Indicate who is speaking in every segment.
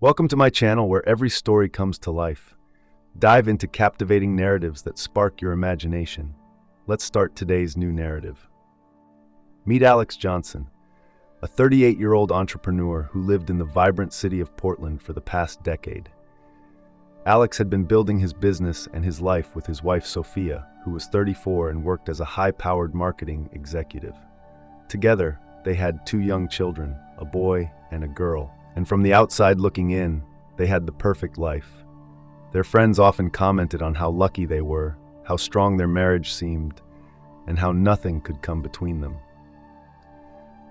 Speaker 1: Welcome to my channel where every story comes to life. Dive into captivating narratives that spark your imagination. Let's start today's new narrative. Meet Alex Johnson, a 38-year-old entrepreneur who lived in the vibrant city of Portland for the past decade. Alex had been building his business and his life with his wife Sofia, who was 34 and worked as a high-powered marketing executive. Together, they had two young children, a boy and a girl. And from the outside looking in, they had the perfect life. Their friends often commented on how lucky they were, how strong their marriage seemed, and how nothing could come between them.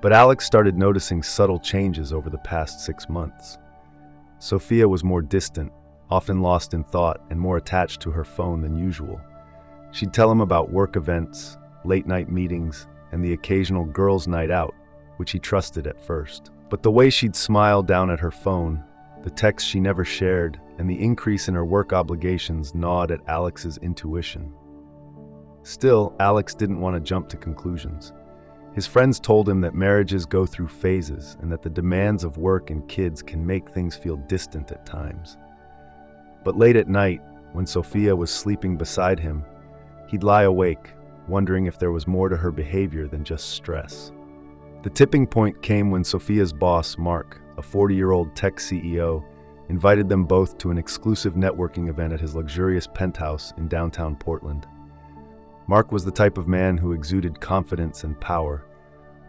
Speaker 1: But Alex started noticing subtle changes over the past 6 months. Sofia was more distant, often lost in thought, and more attached to her phone than usual. She'd tell him about work events, late-night meetings, and the occasional girls' night out, which he trusted at first. But the way she'd smile down at her phone, the texts she never shared, and the increase in her work obligations gnawed at Alex's intuition. Still, Alex didn't want to jump to conclusions. His friends told him that marriages go through phases and that the demands of work and kids can make things feel distant at times. But late at night, when Sofia was sleeping beside him, he'd lie awake, wondering if there was more to her behavior than just stress. The tipping point came when Sofia's boss, Mark, a 40-year-old tech CEO, invited them both to an exclusive networking event at his luxurious penthouse in downtown Portland. Mark was the type of man who exuded confidence and power,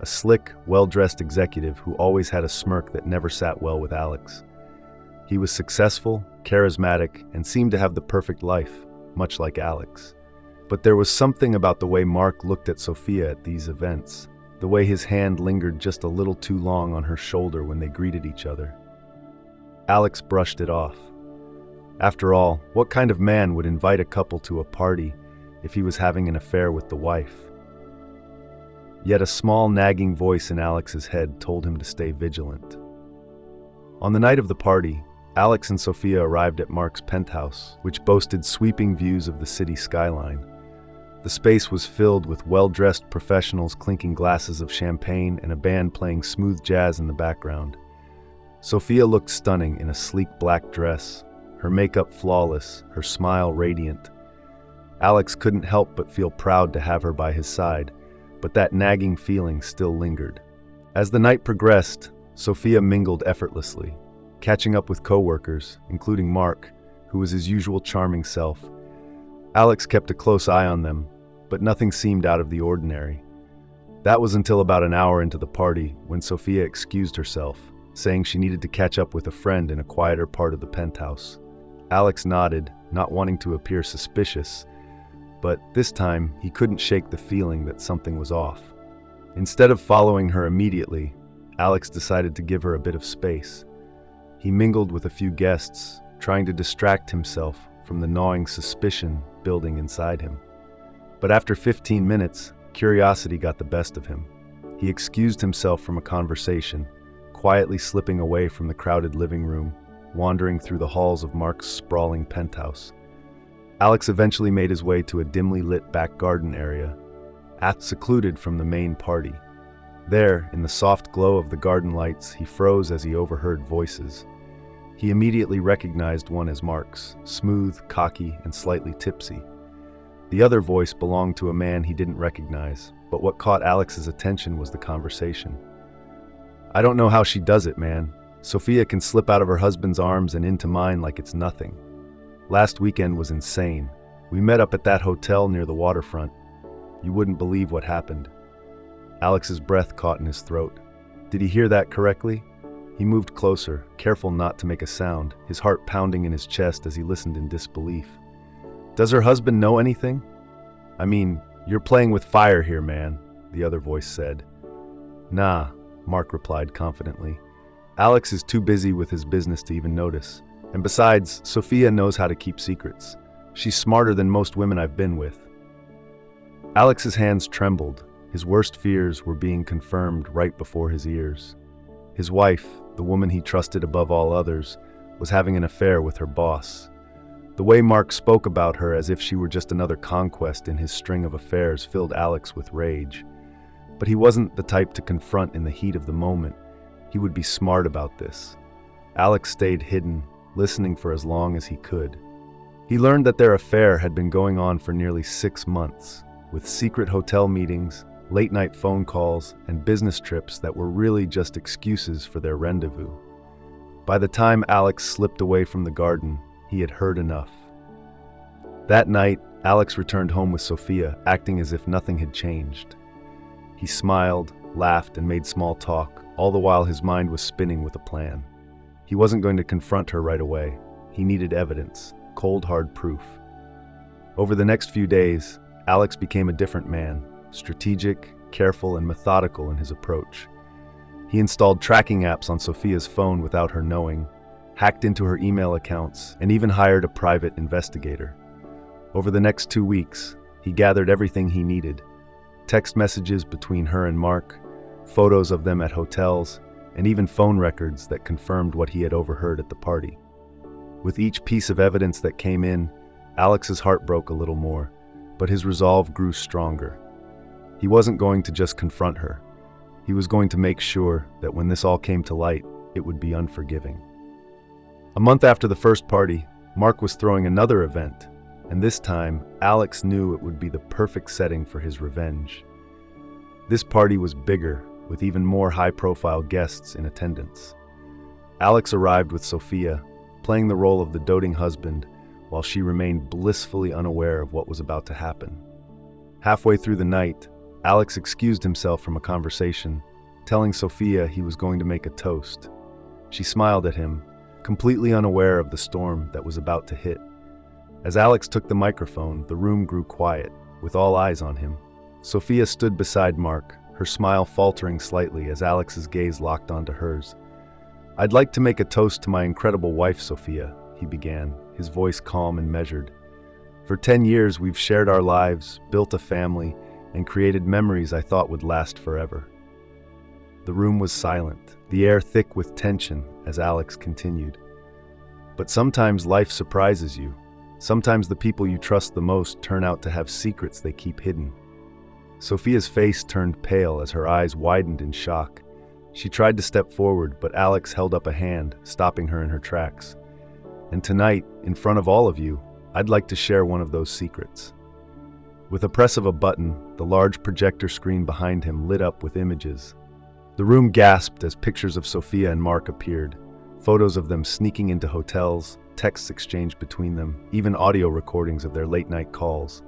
Speaker 1: a slick, well-dressed executive who always had a smirk that never sat well with Alex. He was successful, charismatic, and seemed to have the perfect life, much like Alex. But there was something about the way Mark looked at Sofia at these events, the way his hand lingered just a little too long on her shoulder when they greeted each other. Alex brushed it off. After all, what kind of man would invite a couple to a party if he was having an affair with the wife? Yet a small nagging voice in Alex's head told him to stay vigilant. On the night of the party, Alex and Sofia arrived at Mark's penthouse, which boasted sweeping views of the city skyline. The space was filled with well-dressed professionals clinking glasses of champagne and a band playing smooth jazz in the background. Sofia looked stunning in a sleek black dress, her makeup flawless, her smile radiant. Alex couldn't help but feel proud to have her by his side, but that nagging feeling still lingered. As the night progressed, Sofia mingled effortlessly, catching up with coworkers, including Mark, who was his usual charming self. Alex kept a close eye on them, but nothing seemed out of the ordinary. That was until about an hour into the party when Sofia excused herself, saying she needed to catch up with a friend in a quieter part of the penthouse. Alex nodded, not wanting to appear suspicious, but this time he couldn't shake the feeling that something was off. Instead of following her immediately, Alex decided to give her a bit of space. He mingled with a few guests, trying to distract himself from the gnawing suspicion building inside him. But after 15 minutes, curiosity got the best of him. He excused himself from a conversation, quietly slipping away from the crowded living room, wandering through the halls of Mark's sprawling penthouse. Alex eventually made his way to a dimly lit back garden area, secluded from the main party. There, in the soft glow of the garden lights, he froze as he overheard voices. He immediately recognized one as Mark's, smooth, cocky, and slightly tipsy. The other voice belonged to a man he didn't recognize, but what caught Alex's attention was the conversation. "I don't know how she does it, man. Sofia can slip out of her husband's arms and into mine like it's nothing. Last weekend was insane. We met up at that hotel near the waterfront. You wouldn't believe what happened." Alex's breath caught in his throat. Did he hear that correctly? He moved closer, careful not to make a sound, his heart pounding in his chest as he listened in disbelief. "Does her husband know anything?" "I mean, you're playing with fire here, man," the other voice said. "Nah," Mark replied confidently. "Alex is too busy with his business to even notice. And besides, Sofia knows how to keep secrets. She's smarter than most women I've been with." Alex's hands trembled. His worst fears were being confirmed right before his ears. His wife, the woman he trusted above all others, was having an affair with her boss. The way Mark spoke about her as if she were just another conquest in his string of affairs filled Alex with rage. But he wasn't the type to confront in the heat of the moment. He would be smart about this. Alex stayed hidden, listening for as long as he could. He learned that their affair had been going on for nearly 6 months, with secret hotel meetings, late-night phone calls, and business trips that were really just excuses for their rendezvous. By the time Alex slipped away from the garden, he had heard enough. That night, Alex returned home with Sofia, acting as if nothing had changed. He smiled, laughed, and made small talk, all the while his mind was spinning with a plan. He wasn't going to confront her right away. He needed evidence, cold, hard proof. Over the next few days, Alex became a different man, strategic, careful, and methodical in his approach. He installed tracking apps on Sofia's phone without her knowing, hacked into her email accounts, and even hired a private investigator. Over the next 2 weeks, he gathered everything he needed: text messages between her and Mark, photos of them at hotels, and even phone records that confirmed what he had overheard at the party. With each piece of evidence that came in, Alex's heart broke a little more, but his resolve grew stronger. He wasn't going to just confront her. He was going to make sure that when this all came to light, it would be unforgiving. A month after the first party, Mark was throwing another event, and this time, Alex knew it would be the perfect setting for his revenge. This party was bigger, with even more high-profile guests in attendance. Alex arrived with Sofia, playing the role of the doting husband, while she remained blissfully unaware of what was about to happen. Halfway through the night, Alex excused himself from a conversation, telling Sofia he was going to make a toast. She smiled at him, completely unaware of the storm that was about to hit. As Alex took the microphone, the room grew quiet, with all eyes on him. Sofia stood beside Mark, her smile faltering slightly as Alex's gaze locked onto hers. "I'd like to make a toast to my incredible wife, Sofia," he began, his voice calm and measured. "For 10 years, we've shared our lives, built a family, and created memories I thought would last forever." The room was silent, the air thick with tension as Alex continued. "But sometimes life surprises you. Sometimes the people you trust the most turn out to have secrets they keep hidden." Sofia's face turned pale as her eyes widened in shock. She tried to step forward, but Alex held up a hand, stopping her in her tracks. "And tonight, in front of all of you, I'd like to share one of those secrets." With a press of a button, the large projector screen behind him lit up with images. The room gasped as pictures of Sofia and Mark appeared, photos of them sneaking into hotels, texts exchanged between them, even audio recordings of their late-night calls.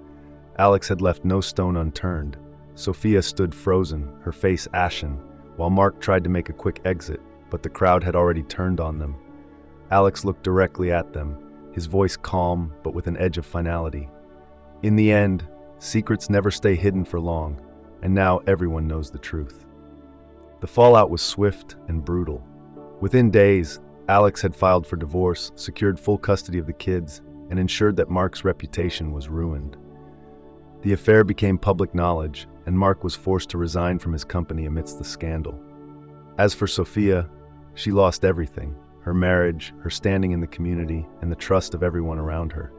Speaker 1: Alex had left no stone unturned. Sofia stood frozen, her face ashen, while Mark tried to make a quick exit, but the crowd had already turned on them. Alex looked directly at them, his voice calm but with an edge of finality. "In the end, secrets never stay hidden for long, and now everyone knows the truth." The fallout was swift and brutal. Within days, Alex had filed for divorce, secured full custody of the kids, and ensured that Mark's reputation was ruined. The affair became public knowledge, and Mark was forced to resign from his company amidst the scandal. As for Sofia, she lost everything: her marriage, her standing in the community, and the trust of everyone around her.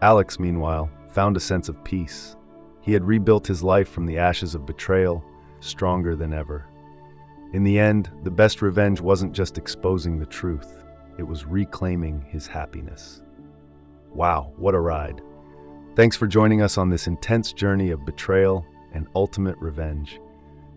Speaker 1: Alex, meanwhile, found a sense of peace. He had rebuilt his life from the ashes of betrayal, stronger than ever. In the end, the best revenge wasn't just exposing the truth, it was reclaiming his happiness. Wow, what a ride. Thanks for joining us on this intense journey of betrayal and ultimate revenge.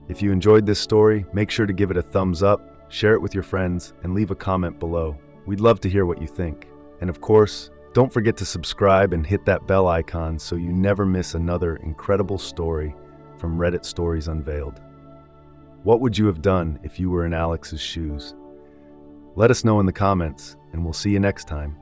Speaker 1: If you enjoyed this story, make sure to give it a thumbs up, share it with your friends, and leave a comment below. We'd love to hear what you think. And of course, don't forget to subscribe and hit that bell icon so you never miss another incredible story from Reddit Stories Unveiled. What would you have done if you were in Alex's shoes? Let us know in the comments, and we'll see you next time.